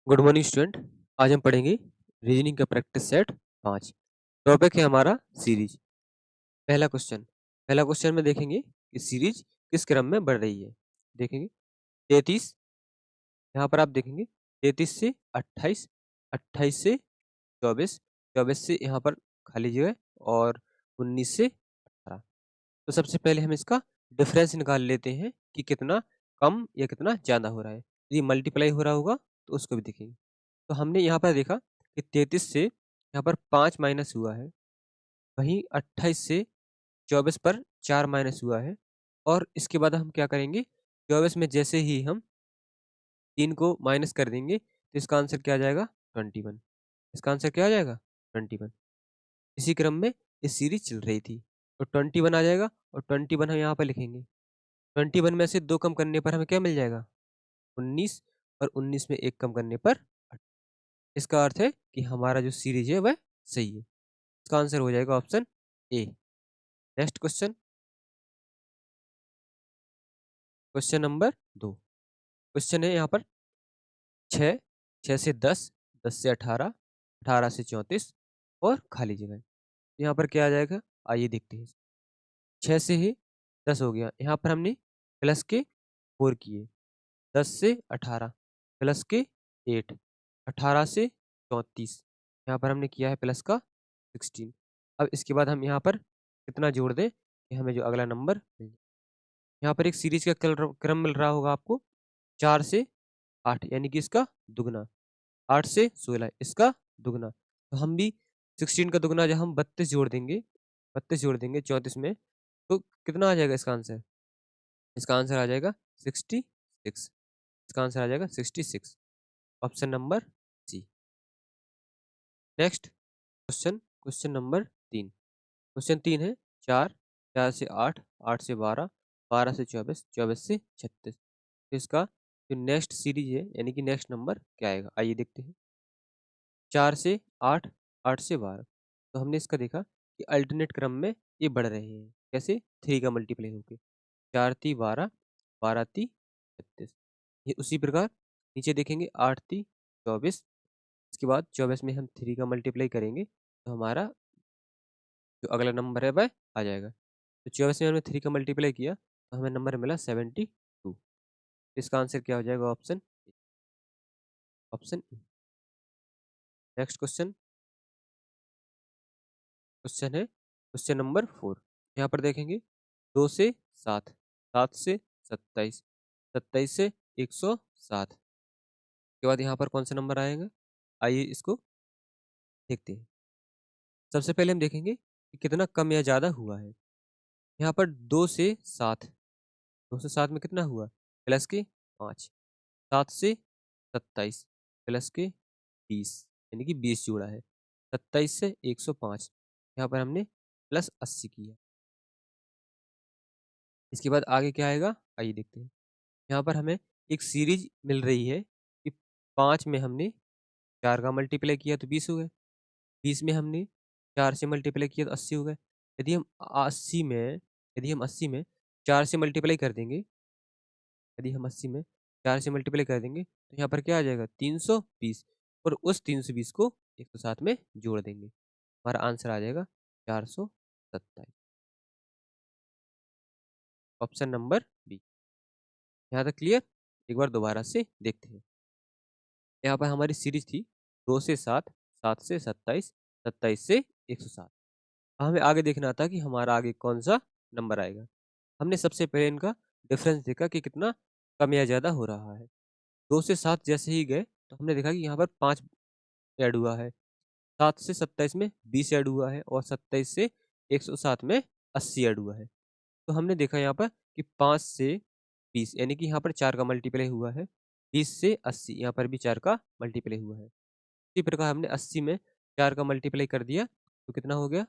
Good morning student. आज हम पढ़ेंगे रीजनिंग का प्रैक्टिस सेट 5। टॉपिक है हमारा सीरीज। पहला क्वेश्चन में देखेंगे कि सीरीज किस क्रम में बढ़ रही है। देखेंगे 33, यहाँ पर आप देखेंगे 33 से 28, 28 से 24, 24 से यहाँ पर खाली जगह और 19 से 18। तो सबसे पहले हम इसका डिफरेंस निकाल लेते हैं कि कितना कम या कितना ज़्यादा हो रहा है। यदि मल्टीप्लाई हो रहा होगा तो उसको भी देखेंगे। तो हमने यहाँ पर देखा कि 33 से यहाँ पर 5 माइनस हुआ है, वहीं 28 से 24 पर 4 माइनस हुआ है, और इसके बाद हम क्या करेंगे, 24 में जैसे ही हम 3 को माइनस कर देंगे तो इसका आंसर क्या आ जाएगा 21। इसका आंसर क्या आ जाएगा 21। इसी क्रम में ये सीरीज चल रही थी तो 21 आ जाएगा, और 21 हम यहाँ पर लिखेंगे। 21 में से 2 कम करने पर हमें क्या मिल जाएगा 19, और 19 में 1 कम करने पर 8। इसका अर्थ है कि हमारा जो सीरीज है वह सही है। इसका आंसर हो जाएगा option A. Next question, question number 2। Question है यहाँ पर 6, 6 से 10, 10 से 18, 18 से 34 और खाली जगह। यहाँ पर क्या आ जाएगा, आइए देखते हैं। 6 से ही 10 हो गया, यहाँ पर हमने प्लस के 4 किए। 10 से 18 प्लस के 8, 18 से 34, यहाँ पर हमने किया है प्लस का 16। अब इसके बाद हम यहाँ पर कितना जोड़ दें कि हमें जो अगला नंबर मिल जाए। यहाँ पर एक सीरीज का क्रम मिल रहा होगा आपको, 4 से 8 यानी कि इसका दुगना, 8 से 16 इसका दुगना। तो हम भी 16 का दुगना जब हम 32 जोड़ देंगे, 32 जोड़ देंगे 34 में, तो कितना आ जाएगा इसका आंसर। इसका आंसर आ जाएगा 66। इसका आंसर आ जाएगा 66, option number C. Next question, question number 3। Question 3 है 4, 4 से 8, 8 से 12, 12 से 24, 24 से 36। तो इसका जो नेक्स्ट सीरीज है यानी कि नेक्स्ट नंबर क्या आएगा, आइए देखते हैं। 4 से 8, 8 से 12, तो हमने इसका देखा कि अल्टरनेट क्रम में ये बढ़ रहे हैं। कैसे, 3 का मल्टीप्लाई होके 4 ती 12, 12 ती 36। ये उसी प्रकार नीचे देखेंगे 8 ती 24, इसके बाद 24 में हम 3 का मल्टीप्लाई करेंगे तो हमारा जो अगला नंबर है वह आ जाएगा। तो 24 में हमने 3 का मल्टीप्लाई किया तो हमें नंबर मिला 72। इसका आंसर क्या हो जाएगा, option option. Next question, question है क्वेश्चन नंबर 4। यहाँ पर देखेंगे 2 से 7, 7 से 27, 27 से 107 के बाद यहाँ पर कौन सा नंबर आएगा, आइए इसको देखते हैं। सबसे पहले हम देखेंगे कि कितना कम या ज़्यादा हुआ है। यहाँ पर 2 से 7, 2 से 7 में कितना हुआ, प्लस के 5, 7 से 27 प्लस के 20 यानी कि 20 जोड़ा है, 27 से 105, यहाँ पर हमने प्लस 80 किया। इसके बाद आगे क्या आएगा, आइए देखते हैं। यहाँ पर हमें एक सीरीज मिल रही है कि 5 में हमने 4 का मल्टीप्लाई किया तो 20 हो गए, 20 में हमने 4 से मल्टीप्लाई किया तो 80 हो गए। यदि हम 80 में यदि हम 80 में 4 से मल्टीप्लाई कर देंगे, यदि हम 80 में 4 से मल्टीप्लाई कर देंगे तो यहाँ पर क्या आ जाएगा 320, और उस 320 को 107 में जोड़ देंगे, हमारा आंसर आ जाएगा 427, ऑप्शन नंबर बी। यहाँ तक क्लियर। एक बार दोबारा से देखते हैं। यहाँ पर हमारी सीरीज थी 2 से 7, 7 से 27, 27 से 107। हमें आगे देखना था कि हमारा आगे कौन सा नंबर आएगा। हमने सबसे पहले इनका डिफरेंस देखा कि कितना कम या ज़्यादा हो रहा है। 2 से 7 जैसे ही गए तो हमने देखा कि यहाँ पर 5 ऐड हुआ है, 7 से 27 में 20 ऐड हुआ है, और 27 से 107 में 80 ऐड हुआ है। तो हमने देखा यहाँ पर कि 5 से 20 यानी कि यहाँ पर 4 का मल्टीप्लाई हुआ है, 20 से 80 यहाँ पर भी 4 का मल्टीप्लाई हुआ है। इसी प्रकार हमने 80 में 4 का मल्टीप्लाई कर दिया तो कितना हो गया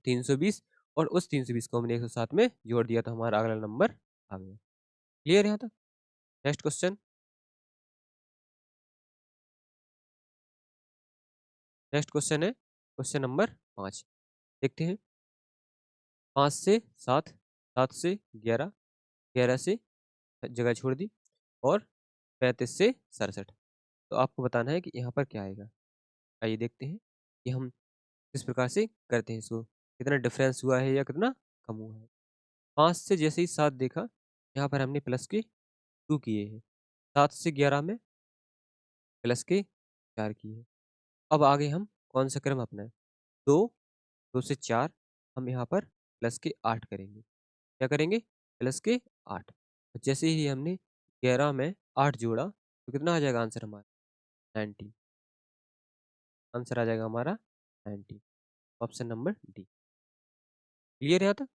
320, और उस 320 को हमने 107 में जोड़ दिया तो हमारा अगला नंबर आ गया। क्लियर यहाँ तक। नेक्स्ट क्वेश्चन, नेक्स्ट क्वेश्चन है क्वेश्चन नंबर 5। देखते हैं। 5 से 7, 7 से 11, 11 से जगह छोड़ दी, और 35 से 67। तो आपको बताना है कि यहाँ पर क्या आएगा। आइए देखते हैं कि हम किस प्रकार से करते हैं इसको, कितना डिफरेंस हुआ है या कितना कम हुआ है। 5 से जैसे ही 7 देखा, यहाँ पर हमने प्लस के 2 किए हैं। 7 से 11 में प्लस के 4 किए। अब आगे हम कौन सा क्रम अपनाएं? 2, 2 से 4 हम यहाँ पर प्लस के 8 करेंगे। क्या करेंगे? प्लस के 8। जैसे ही हमने 11 में 8 जोड़ा तो कितना आ जाएगा आंसर हमारा? 19। आंसर आ जाएगा हमारा 19। Option number D. क्लियर है यहाँ तक?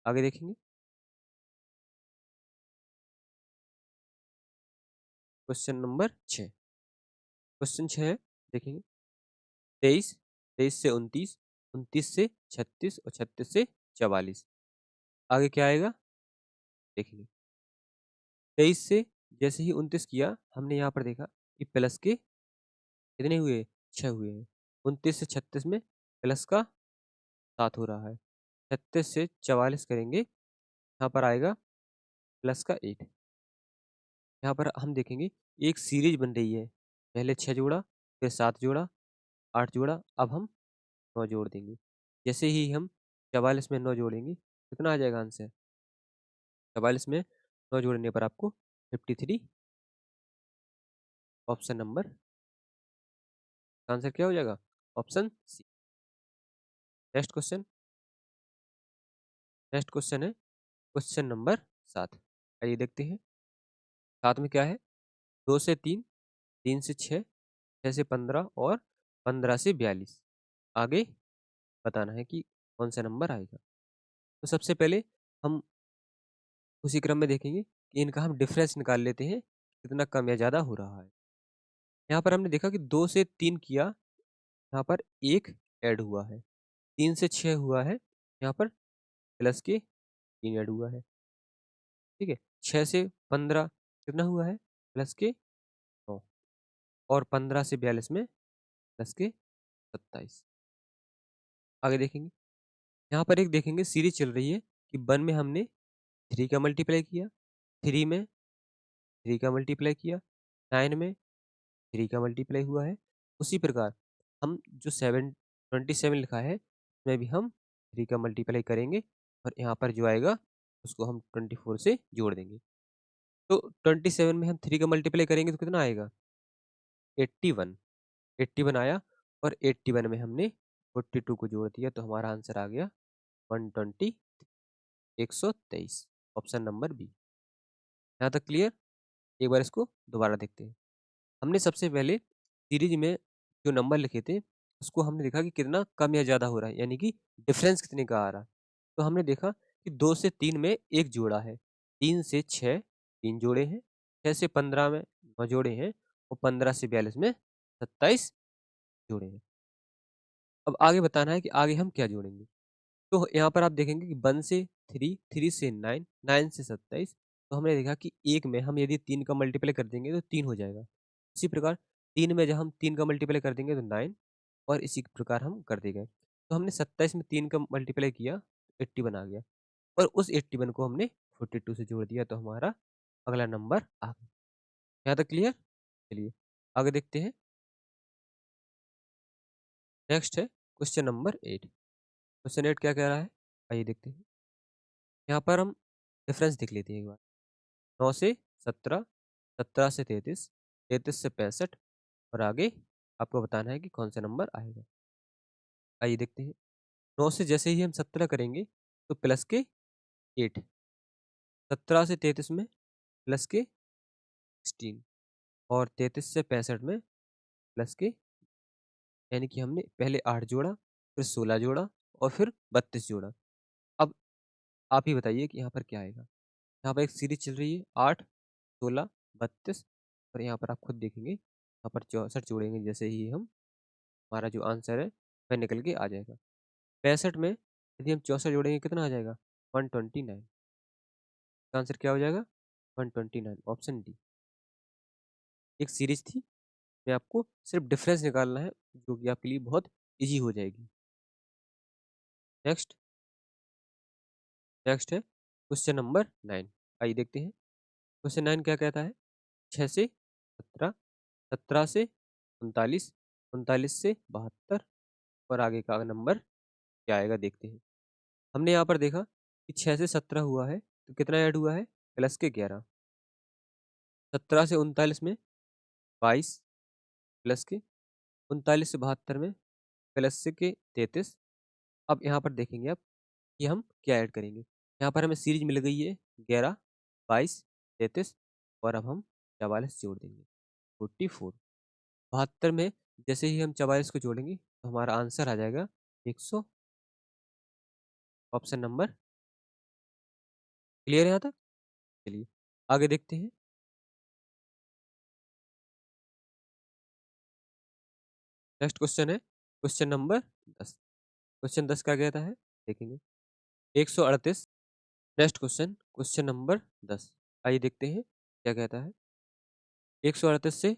आगे देखेंगे। Question number 6। क्वेश्चन 6 देखेंगे। 23, 23 से 29, 29 से 36 और 36 से 44। आगे क्या आएगा? देखेंगे। 23 से जैसे ही 29 किया, हमने यहाँ पर देखा कि प्लस के कितने हुए? 6 हुए हैं। 29 से 36 में प्लस का 7 हो रहा है। 36 से 44 करेंगे, यहाँ पर आएगा प्लस का 8। यहाँ पर हम देखेंगे एक सीरीज बन रही है। पहले 6 जोड़ा, फिर 7 जोड़ा, 8 जोड़ा, अब हम 9 जोड़ देंगे। जैसे ही हम 44 में 9 जोड़ेंगे, कितना आ जाएगा आंसर? 44 में 9 जोड़ने पर आपको 53। ऑप्शन नंबर, आंसर क्या हो जाएगा? Option C. Next question. Next question है क्वेश्चन नंबर 7। आइए देखते हैं। 7 में क्या है? 2 से 3, 3 से 6, 6 से 15 और 15 से 42। आगे बताना है कि कौन सा नंबर आएगा। तो सबसे पहले हम उसी क्रम में देखेंगे कि इनका हम डिफरेंस निकाल लेते हैं, कितना कम या ज़्यादा हो रहा है। यहाँ पर हमने देखा कि 2 से 3 किया, यहाँ पर 1 ऐड हुआ है। 3 से 6 हुआ है, यहाँ पर प्लस के 3 ऐड हुआ है। ठीक है। 6 से 15 कितना हुआ है? प्लस के 9। और 15 से 42 में प्लस के 27। आगे देखेंगे। यहाँ पर एक देखेंगे सीरीज चल रही है कि 1 में हमने 3 का मल्टीप्लाई किया, 3 में 3 का मल्टीप्लाई किया, 9 में 3 का मल्टीप्लाई हुआ है। उसी प्रकार हम जो 27 लिखा है, उसमें भी हम 3 का मल्टीप्लाई करेंगे और यहाँ पर जो आएगा उसको हम 24 से जोड़ देंगे। तो 27 में हम 3 का मल्टीप्लाई करेंगे तो कितना आएगा? 81। 81 आया और 81 में हमने 42 को जोड़ दिया तो हमारा आंसर आ गया 120, 123। Option number B. यहाँ तक क्लियर? एक बार इसको दोबारा देखते हैं। हमने सबसे पहले सीरीज में जो नंबर लिखे थे, उसको हमने देखा कि कितना कम या ज़्यादा हो रहा है, यानी कि डिफरेंस कितने का आ रहा है। तो हमने देखा कि 2 से 3 में 1 जोड़ा है, 3 से 6 3 जोड़े हैं, 6 से 15 में 9 जोड़े हैं और 15 से 42 में 27 जोड़े हैं। अब आगे बताना है कि आगे हम क्या जोड़ेंगे। तो यहाँ पर आप देखेंगे कि 1 से 3, 3 से 9, 9 से 27। तो हमने देखा कि एक में हम यदि 3 का मल्टीप्लाई कर देंगे तो 3 हो जाएगा। इसी प्रकार 3 में जब हम 3 का मल्टीप्लाई कर देंगे तो 9 और इसी प्रकार हम करते गए। तो हमने 27 में 3 का मल्टीप्लाई किया, 81 आ गया और उस 81 को हमने 42 से जोड़ दिया तो हमारा अगला नंबर आ गया। यहाँ तक क्लियर? चलिए आगे देखते हैं। नेक्स्ट है क्वेश्चन नंबर 8। क्वेश्चन 8 क्या कह रहा है? आइए देखते हैं। यहाँ पर हम डिफरेंस देख लेते हैं एक बार। 9 से 17, 17 से 33, 33 से 65 और आगे आपको बताना है कि कौन सा नंबर आएगा। आइए देखते हैं। 9 से जैसे ही हम 17 करेंगे तो प्लस के 8, 17 से 33 में प्लस के 16 और 33 से 65 में प्लस के, यानी कि हमने पहले 8 जोड़ा, फिर 16 जोड़ा और फिर 32 जोड़ा। अब आप ही बताइए कि यहाँ पर क्या आएगा। यहाँ पर एक सीरीज चल रही है 8, 16, 32 और यहाँ पर आप खुद देखेंगे यहाँ पर 64 जोड़ेंगे। जैसे ही हम, हमारा जो आंसर है वह निकल के आ जाएगा। 65 में यदि हम 64 जोड़ेंगे कितना आ जाएगा? 129। आंसर क्या हो जाएगा? 129। Option D. एक सीरीज थी, मैं आपको सिर्फ डिफरेंस निकालना है जो कि आपके लिए बहुत इजी हो जाएगी। नेक्स्ट। नेक्स्ट है क्वेश्चन नंबर 9। आइए देखते हैं। क्वेश्चन 9 क्या कहता है? 6 से 17, 17 से 39, 39 से 72 और आगे का नंबर क्या आएगा देखते हैं। हमने यहाँ पर देखा कि 6 से 17 हुआ है, तो कितना ऐड हुआ है? प्लस के 11। 17 से 39 में 22 प्लस के, 39 से 72 में प्लस से के 33। अब यहाँ पर देखेंगे अब कि हम क्या ऐड करेंगे। यहाँ पर हमें सीरीज मिल गई है 11, 22, 33 और अब हम 44 जोड़ देंगे 44। 72 में जैसे ही हम 44 को जोड़ेंगे तो हमारा आंसर आ जाएगा 100। ऑप्शन नंबर क्लियर है यहाँ तक? चलिए आगे देखते हैं। नेक्स्ट क्वेश्चन है क्वेश्चन नंबर 10। क्वेश्चन 10 क्या कहता है देखेंगे। 138। Next question question number 10। आइए देखते हैं क्या कहता है। 138 से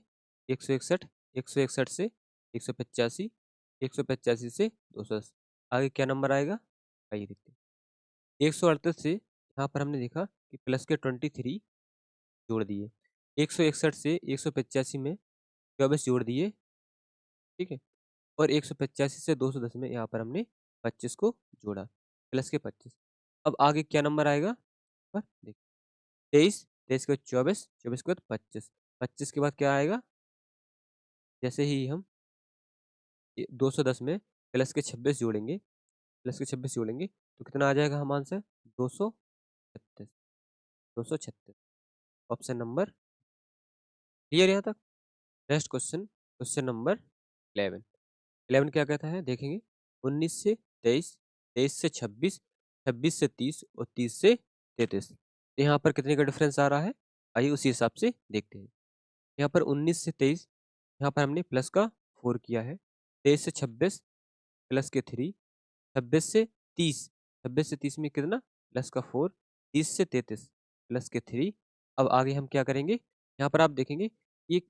161, 161 से 185, 185 से 210। आगे क्या नंबर आएगा आइए देखते हैं। 138 से यहाँ पर हमने देखा कि प्लस के 23 जोड़ दिए। 161 से 185 में 24 जोड़ दिए, ठीक है। और 185 से 210 में यहाँ पर हमने 25 को जोड़ा, प्लस के 25। अब आगे क्या नंबर आएगा पर देखिए। 23, 23 के बाद 24, 24 के बाद 25, 25 के बाद क्या आएगा? जैसे ही हम 210 में प्लस के 26 जोड़ेंगे, प्लस के 26 जोड़ेंगे तो कितना आ जाएगा हम आंसर? 236, 236। ऑप्शन नंबर क्लियर यहाँ तक? Next question question number 11। 11 क्या कहता है देखेंगे। 19 से 23, 23 से 26, 26 से 30 और 30 से 33। यहाँ पर कितने का डिफरेंस आ रहा है आइए उसी हिसाब से देखते हैं। यहाँ पर 19 से 23 यहाँ पर हमने प्लस का 4 किया है। 23 से 26 प्लस के 3, 26 से 30, 26 से 30 में कितना प्लस का 4, 30 से 33 प्लस के 3। अब आगे हम क्या करेंगे यहाँ पर आप देखेंगे ये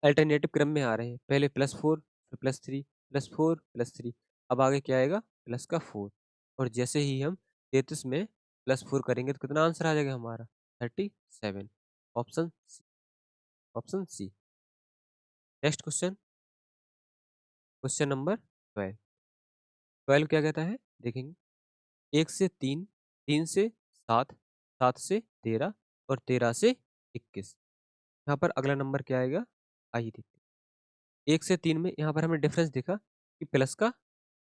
अल्टरनेटिव क्रम में आ रहे हैं। पहले +4 फिर +3 +4 +3। अब आगे क्या आएगा प्लस का 4 और जैसे ही हम 33 में +4 करेंगे तो कितना आंसर आ जाएगा हमारा 37। Option C, option C. Next question question number 12। 12 क्या कहता है देखेंगे। 1 से 3, 3 से 7, 7 से 13 और 13 से 21। यहाँ पर अगला नंबर क्या आएगा आइए देखते हैं। 1 से 3 में यहाँ पर हमें डिफरेंस देखा कि प्लस का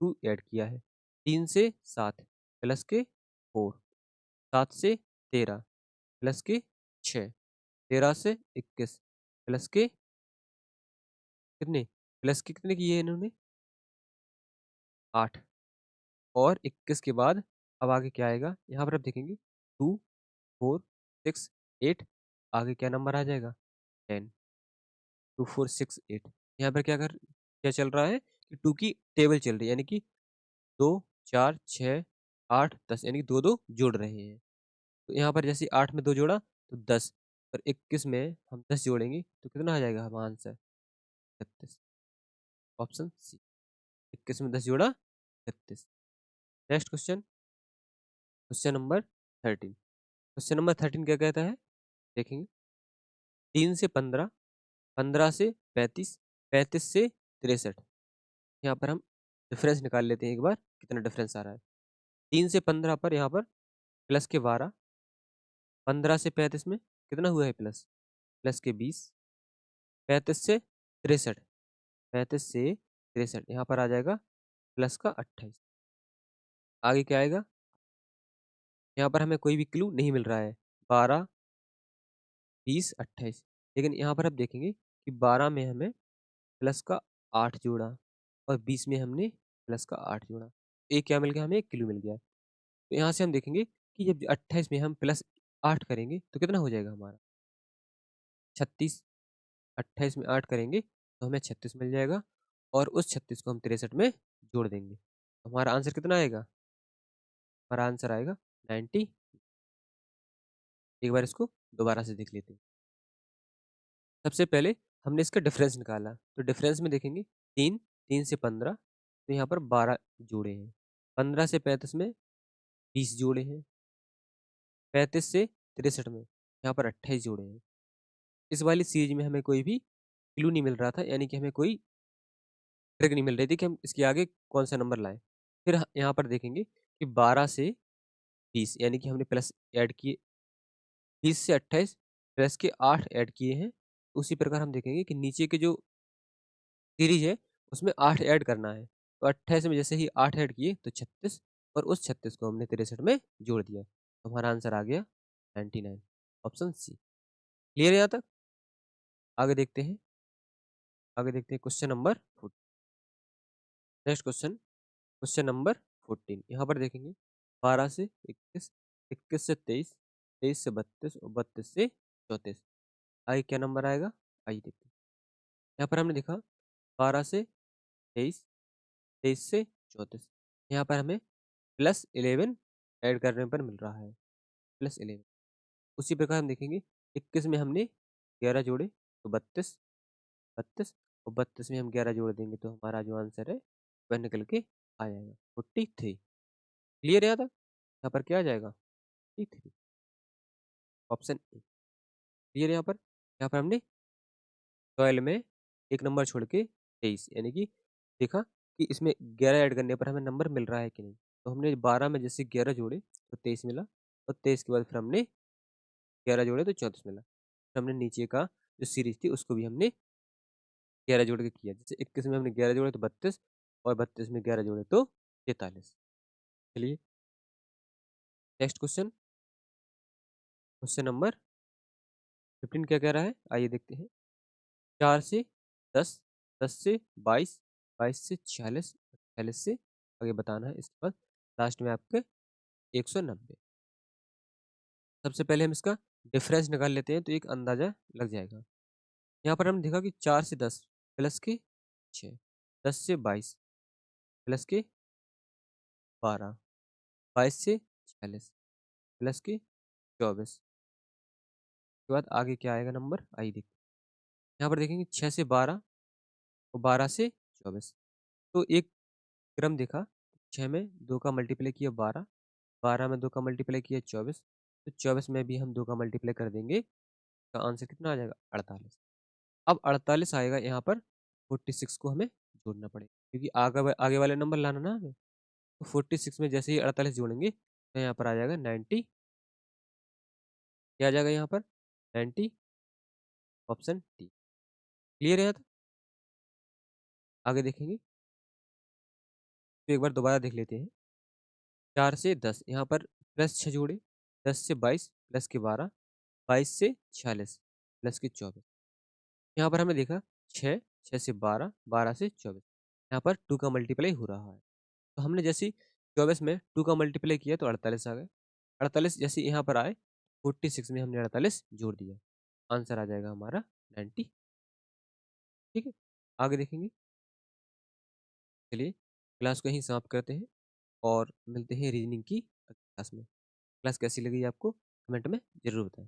2 ऐड किया है। 3 से 7 प्लस के 4, 7 से 13 प्लस के 6, 13 से 21 प्लस के कितने, प्लस के कितने किए इन्होंने 8 और 21 के बाद अब आगे क्या आएगा यहाँ पर आप देखेंगे 2, 4, 6, 8। आगे क्या नंबर आ जाएगा 10, 2, 4, 6, 8। यहाँ पर क्या चल रहा है कि 2 की टेबल चल रही है यानी कि 2, 4, 6, 8, 10 यानी कि 2-2 जुड़ रहे हैं। तो यहाँ पर जैसे 8 में 2 जोड़ा तो 10 और 21 में हम 10 जोड़ेंगे तो कितना आ जाएगा हमारा आंसर 36। ऑप्शन सी, 21 में 10 जोड़ा 36। Next question question number 13। Question number 13 क्या कहता है देखेंगे। 3 से 15, 15 से 35, 35 से 63। यहाँ पर हम डिफरेंस निकाल लेते हैं एक बार कितना डिफरेंस आ रहा है। 3 से 15 पर यहाँ पर प्लस के 12, 15 से 35 में कितना हुआ है प्लस, प्लस के 20, 35 से 63, 35 से 63 यहाँ पर आ जाएगा प्लस का 28। आगे क्या आएगा यहाँ पर हमें कोई भी क्लू नहीं मिल रहा है। 12, 20, 28। लेकिन यहाँ पर आप देखेंगे कि 12 में हमें प्लस का 8 जोड़ा और 20 में हमने प्लस का 8 जोड़ा। एक क्या मिल गया हमें, एक क्लू मिल गया। तो यहाँ से हम देखेंगे कि जब 28 में हम प्लस 8 करेंगे तो कितना हो जाएगा हमारा 36। 28 में 8 करेंगे तो हमें 36 मिल जाएगा और उस 36 को हम 63 में जोड़ देंगे तो हमारा आंसर कितना आएगा, हमारा आंसर आएगा 90। एक बार इसको दोबारा से देख लेते हैं। सबसे पहले हमने इसका डिफरेंस निकाला तो डिफरेंस में देखेंगे 3, 3 से 15 तो यहाँ पर 12 जोड़े हैं। 15 से 35 में 20 जोड़े हैं। 35 से 63 में यहाँ पर 28 जोड़े हैं। इस वाली सीरीज में हमें कोई भी क्लू नहीं मिल रहा था, यानी कि हमें कोई ट्रिक नहीं मिल रही थी कि हम इसके आगे कौन सा नंबर लाएं। फिर यहाँ पर देखेंगे कि 12 से 20 यानी कि हमने प्लस ऐड किए, 20 से 28 प्लस के 8 ऐड किए हैं। उसी प्रकार हम देखेंगे कि नीचे के जो सीरीज है उसमें 8 ऐड करना है। तो 28 में जैसे ही 8 ऐड किए तो 36, और उस 36 को हमने 63 में जोड़ दिया, तो हमारा आंसर आ गया 99, ऑप्शन सी। क्लियर है यहाँ तक? आगे देखते हैं, आगे देखते हैं question number 14। Next question, question number 14। यहाँ पर देखेंगे 12 से 21, 21 से 23, 23 से 32 और 32 से 34। आगे क्या नंबर आएगा, आइए देखते हैं। यहाँ पर हमने देखा 12 से 23, 23 से 34। यहाँ पर हमें +11 ऐड करने पर मिल रहा है, +11। उसी प्रकार हम देखेंगे 21 में हमने 11 जोड़े तो 32, 32 और 32 में हम 11 जोड़ देंगे तो हमारा जो आंसर है वह निकल के आ जाएगा 43। क्लियर है यहाँ तक? यहाँ पर क्या आ जाएगा, 43, ऑप्शन ए। क्लियर है यहाँ पर? यहाँ पर हमने 12 में एक नंबर छोड़ के 23 यानी कि देखा कि इसमें 11 ऐड करने पर हमें नंबर मिल रहा है कि नहीं। तो हमने 12 में जैसे 11 जोड़े तो 23 मिला, और 23 के बाद फिर हमने 11 जोड़े तो 34 मिला। फिर हमने नीचे का जो सीरीज थी उसको भी हमने 11 जोड़ के किया, जैसे 21 में हमने 11 जोड़े तो 32, और 32 में 11 जोड़े तो 43। चलिए नेक्स्ट क्वेश्चन, क्वेश्चन नंबर 15 क्या कह रहा है, आइए देखते हैं। 4 से 10, 10 से 22, 22 से 46, 46 से आगे बताना है। इसके बाद लास्ट में आपके 190। सबसे पहले हम इसका डिफरेंस निकाल लेते हैं तो एक अंदाजा लग जाएगा। यहाँ पर हमने देखा कि 4 से 10 प्लस के 6, 10 से 22 प्लस के 12, 22 से 46 प्लस के 24। उसके बाद आगे क्या आएगा नंबर, आइए देखते हैं। यहाँ पर देखेंगे 6 से 12 और 12 से 24। तो एक क्रम देखा, 6 में 2 का मल्टीप्लाई किया 12, 12 में 2 का मल्टीप्लाई किया 24, तो 24 में भी हम 2 का मल्टीप्लाई कर देंगे, तो आंसर कितना आ जाएगा, 48। अब 48 आएगा, यहाँ पर 46 को हमें जोड़ना पड़ेगा क्योंकि आगे वाले नंबर लाना ना हमें। तो 46 में जैसे ही 48 जोड़ेंगे तो यहाँ पर आ जाएगा 90। क्या आ जाएगा यहाँ पर, 90, ऑप्शन डी। क्लियर है यहाँ तक? आगे देखेंगे तो एक बार दोबारा देख लेते हैं। 4 से 10 यहाँ पर प्लस 6 जोड़े, 10 से 22 प्लस के 12, 22 से 46 प्लस के 24। यहाँ पर हमें देखा 6, 6 से 12, 12 से 24। यहाँ पर 2 का मल्टीप्लाई हो रहा है, तो हमने जैसे 24 में 2 का मल्टीप्लाई किया तो 48 आ गए। 48 जैसे यहाँ पर आए, 46 में हमने 48 जोड़ दिया, आंसर आ जाएगा हमारा 90। ठीक है, आगे देखेंगे। चलिए क्लास को यहीं समाप्त करते हैं और मिलते हैं रीजनिंग की क्लास में। क्लास कैसी लगी आपको कमेंट में ज़रूर बताएं।